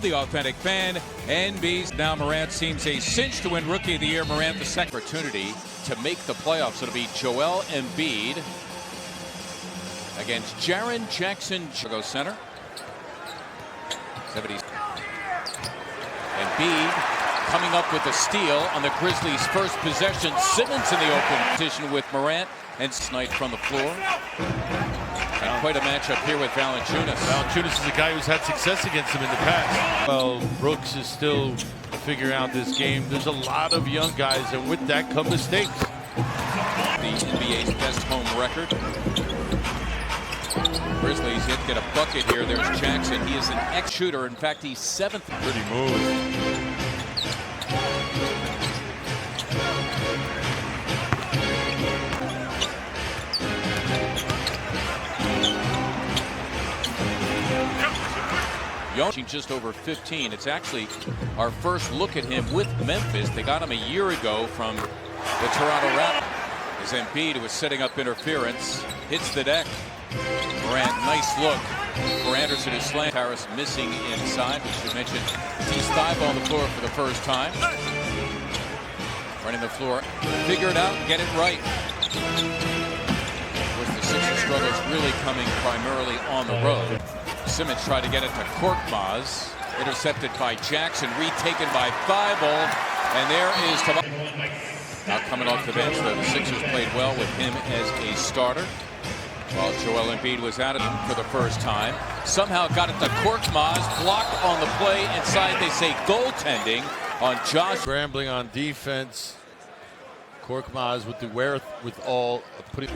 of the authentic fan. NB's now Morant seems a cinch to win Rookie of the Year. Morant the second opportunity to make the playoffs. It'll be Joel Embiid against Jaren Jackson. Chicago center. 70. Embiid coming up with a steal on the Grizzlies' first possession. Simmons in the open position with Morant and Snight from the floor. And quite a matchup here with Valanciunas. Valanciunas is a guy who's had success against him in the past. Well, Brooks is still figuring out this game. There's a lot of young guys, and with that come mistakes. The NBA's best home record. Grizzlies yet to get a bucket here. There's Jackson. He is an ex-shooter. In fact, he's 7th. Pretty move. Just over 15. It's actually our first look at him with Memphis. They got him a year ago from the Toronto Raptors. As Embiid, who was setting up interference, hits the deck. Morant, nice look for Anderson, who slammed. Harris missing inside, which you mentioned. He's thigh ball on the floor for the first time. Running the floor, figure it out, get it right. Of course, the Sixers struggles really coming primarily on the road. Simmons tried to get it to Korkmaz. Intercepted by Jackson, retaken by Thibault. And there is Tobias. Now coming off the bench, though, the Sixers played well with him as a starter. While Joel Embiid was at it for the first time. Somehow got it to Korkmaz, blocked on the play. Inside, they say goaltending on Josh. Scrambling on defense. Korkmaz with the wherewithal of putting...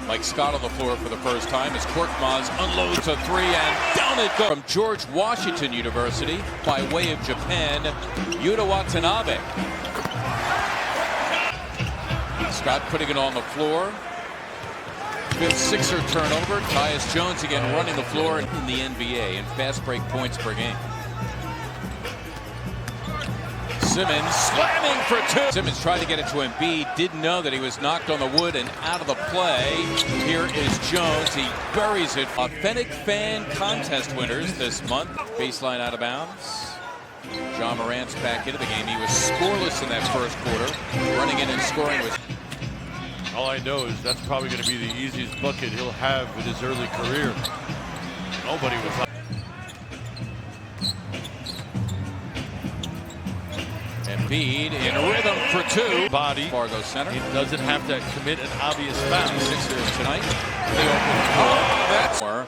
Mike Scott on the floor for the first time as Korkmaz unloads a three and down it goes from George Washington University by way of Japan, Yuta Watanabe. Scott putting it on the floor. Fifth Sixer turnover. Tyus Jones again running the floor in the NBA in fast break points per game. Simmons slamming for two. Simmons tried to get it to Embiid, didn't know that he was knocked on the wood and out of the play. Here is Jones. He buries it. Authentic fan contest winners this month. Baseline out of bounds. John Morant's back into the game. He was scoreless in that first quarter. Running in and scoring with. All I know is that's probably going to be the easiest bucket he'll have in his early career. Nobody was like. Embiid in rhythm for two. Body. Fargo center. He doesn't have to commit an obvious foul. Sixers tonight. They open the floor. That's where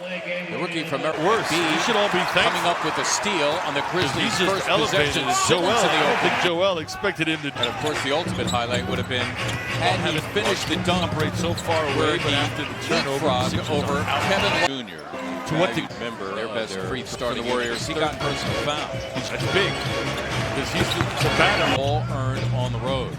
the rookie from worse. He should all be thankful. Coming up with a steal on the Grizzlies' first possession. Joel. I don't think Joel expected him to. And of course, the ultimate highlight would have been had he finished the dunk operate so far away, but after the turnover over Kevin Jr. To what the member, their best free starting Warriors, he got personal foul. That's big. Because he's the batter. All earned on the road.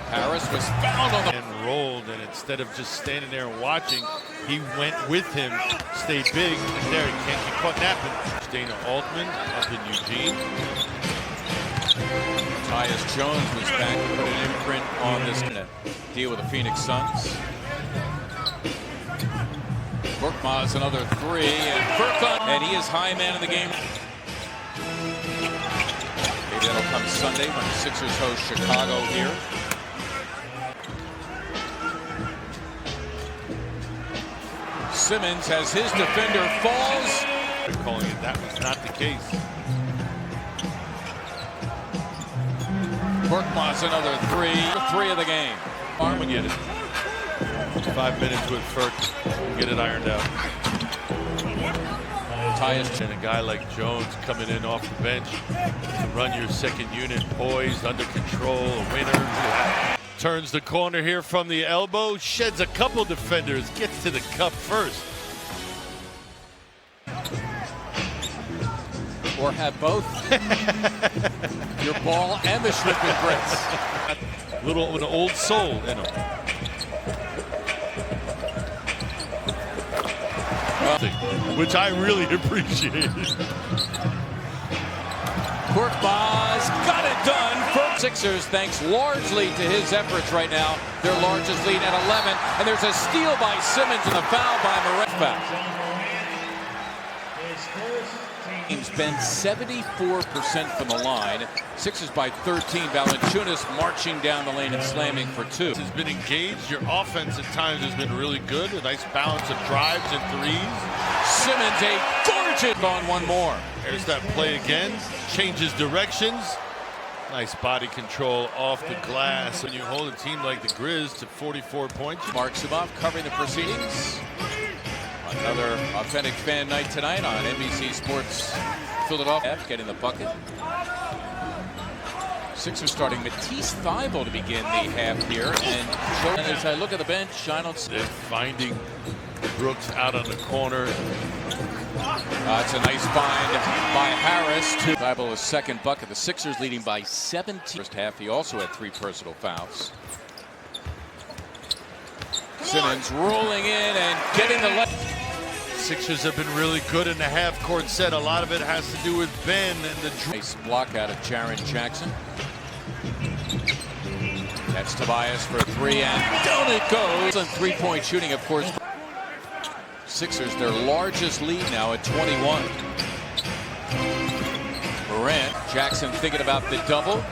Harris was fouled on the and rolled, and instead of just standing there and watching, he went with him, stayed big, and there he can't get caught napping. Dana Altman up in Eugene. Tyus Jones was back to put an imprint on this deal with the Phoenix Suns. Korkmaz another three, and Furkan, and he is high man in the game. Maybe that'll come Sunday when the Sixers host Chicago here. Simmons has his defender falls. They're calling it that was not the case. Korkmaz another three of the game. Armageddon. 5 minutes with Furk. We'll get it ironed out. Tyus and a guy like Jones coming in off the bench to run your second unit, poised, under control, a winner. Turns the corner here from the elbow, sheds a couple defenders, gets to the cup first. Or have both. Your ball and the shrimp and grits. Little an old soul in him. Which I really appreciate. Korkmaz got it done. Sixers, thanks largely to his efforts right now. Their largest lead at 11, and there's a steal by Simmons and a foul by Moran. Teams been 74% from the line. Sixers by 13. Valanciunas marching down the lane and slamming for two. Has been engaged. Your offense at times has been really good. A nice balance of drives and threes. Simmons, a gorgeous on one more. There's that play again. Changes directions. Nice body control off the glass. When you hold a team like the Grizz to 44 points. Mark Subov covering the proceedings. Another authentic fan night tonight on NBC Sports Philadelphia. Getting the bucket. Sixers starting Matisse Thybulle to begin the half here. And as I look at the bench, I don't see. They're finding Brooks out on the corner. It's a nice find by Harris. Thybulle's second bucket. The Sixers leading by 17. First half, he also had 3 personal fouls. Simmons rolling in and getting the left. Sixers have been really good in the half-court set. A lot of it has to do with Ben and the nice block out of Jaren Jackson. That's Tobias for 3, and down it goes. And three-point shooting, of course. Sixers, their largest lead now at 21. Morant, Jackson thinking about the double.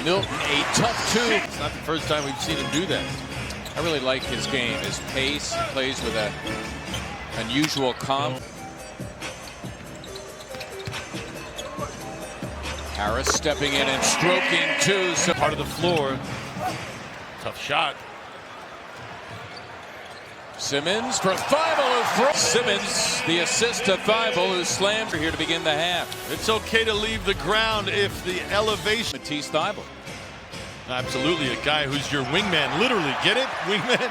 Milton, a tough two. It's not the first time we've seen him do that. I really like his game, his pace. He plays with an unusual calm. Harris stepping in and stroking two. So part of the floor. Tough shot. Simmons for Thybulle. Simmons, the assist to Thybulle, who slammed here to begin the half. It's okay to leave the ground if the elevation. Matisse Thybulle. Absolutely, a guy who's your wingman. Literally, get it? Wingman.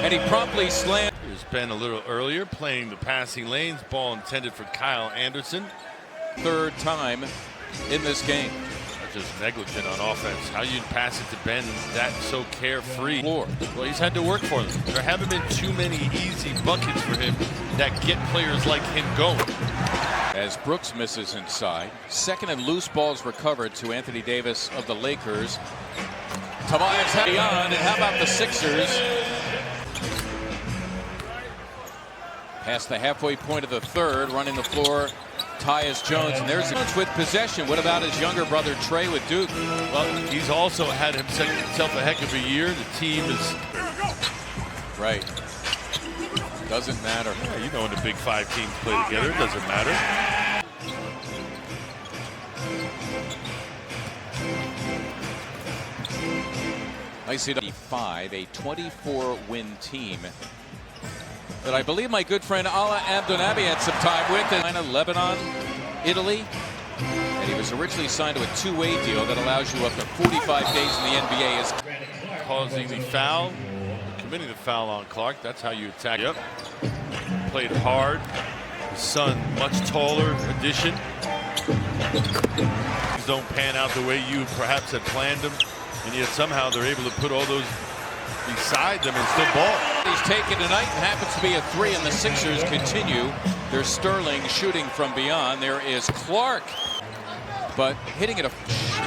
And he promptly slammed. Here's Ben a little earlier, playing the passing lanes. Ball intended for Kyle Anderson. Third time in this game. Just negligent on offense. How you pass it to Ben that so carefree. Floor. Well, he's had to work for them. There haven't been too many easy buckets for him that get players like him going. As Brooks misses inside. Second and loose balls recovered to Anthony Davis of the Lakers. Tobias beyond, and how about the Sixers? Past the halfway point of the third, running the floor, Tyus Jones, and there's with possession. What about his younger brother Trey with Duke? Well, he's also had himself a heck of a year. The team is right. Doesn't matter. Yeah, you know when the Big Five teams play together, it doesn't matter. I see 5, a 24-win team that I believe my good friend Ala Abdunabi had some time with in Lebanon, Italy. And he was originally signed to a two-way deal that allows you up to 45 days in the NBA. Is causing the foul, committing the foul on Clark. That's how you attack. Yep. Played hard. His son, much taller addition. Things don't pan out the way you perhaps had planned them, and yet somehow they're able to put all those beside them and still ball. He's taken tonight and happens to be a 3, and the Sixers continue their Sterling shooting from beyond. There is Clark, but hitting it in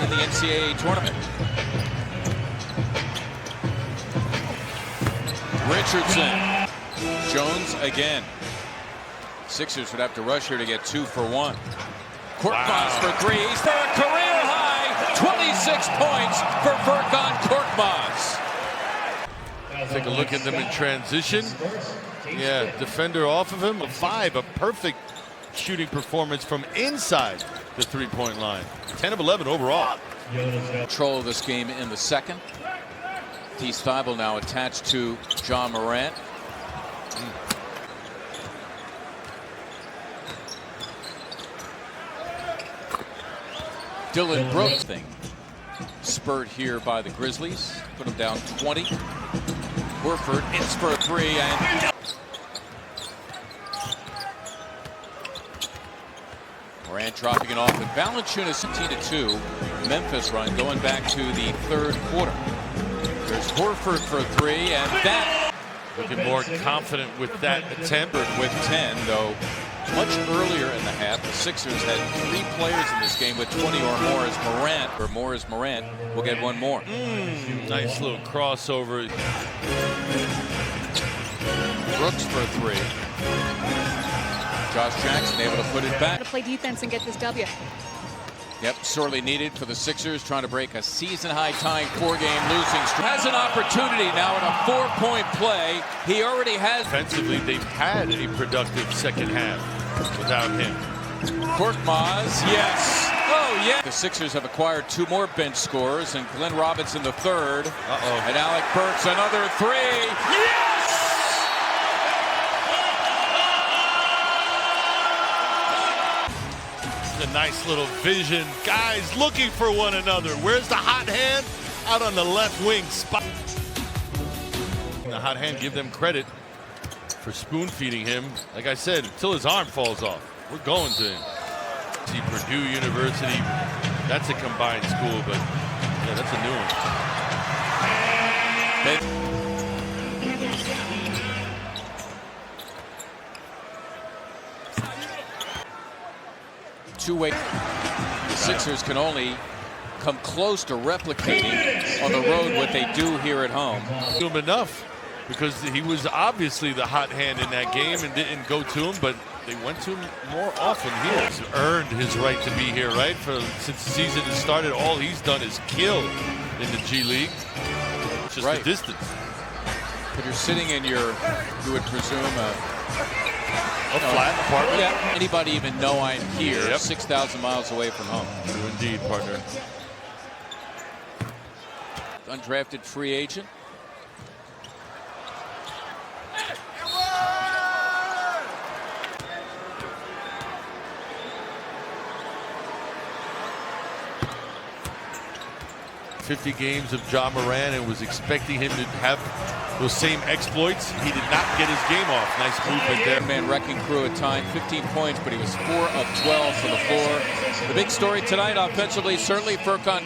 the NCAA tournament. Richardson. Jones again. Sixers would have to rush here to get 2 for 1. Korkmaz for 3. He's for a career high 26 points for Furkan Korkmaz. Take a look at them in transition. Yeah, defender off of him. A 5, a perfect shooting performance from inside the three-point line. 10 of 11 overall. Control of this game in the second. Matisse Thybulle now attached to John Morant. Dylan Brooks thing. Spurt here by the Grizzlies. Put them down 20. Horford in for 3 and Morant dropping it off. And Valanciunas 17-2. Memphis run going back to the third quarter. There's Horford for 3, and that looking more confident with that attempt. With 10, though Much earlier in the half, the Sixers had 3 players in this game with 20 or more as Morant will get one more. Nice little crossover. Brooks for 3. Josh Jackson able to put it back. To play defense and get this W. Yep, sorely needed for the Sixers, trying to break a season-high tying 4-game losing streak. Has an opportunity now in a 4-point play. He already has. Offensively, they've had a productive second half without him. Korkmaz, yes. Oh, yeah. The Sixers have acquired 2 more bench scorers, and Glenn Robinson the third. And Alec Burks another 3. Yes! A nice little vision. Guys looking for one another. Where's the hot hand? Out on the left wing spot. The hot hand, give them credit for spoon feeding him. Like I said, until his arm falls off. We're going to him. See Purdue University. That's a combined school, but yeah, that's a new one. Two-way. The Sixers can only come close to replicating on the road what they do here at home. Do him enough because he was obviously the hot hand in that game and didn't go to him, but they went to him more often here. He's earned his right to be here, right? Since the season has started, all he's done is kill in the G League. It's just the distance. But you're sitting in your, you would presume, a flat apartment? Yeah. Anybody even know I'm here 6,000 miles away from home? True indeed, partner. Undrafted free agent. $50 games of Ja Morant and was expecting him to have those same exploits. He did not get his game off. Nice movement there. Man, wrecking crew at time, 15 points, but he was 4 of 12 for the floor. The big story tonight offensively, certainly Furkan.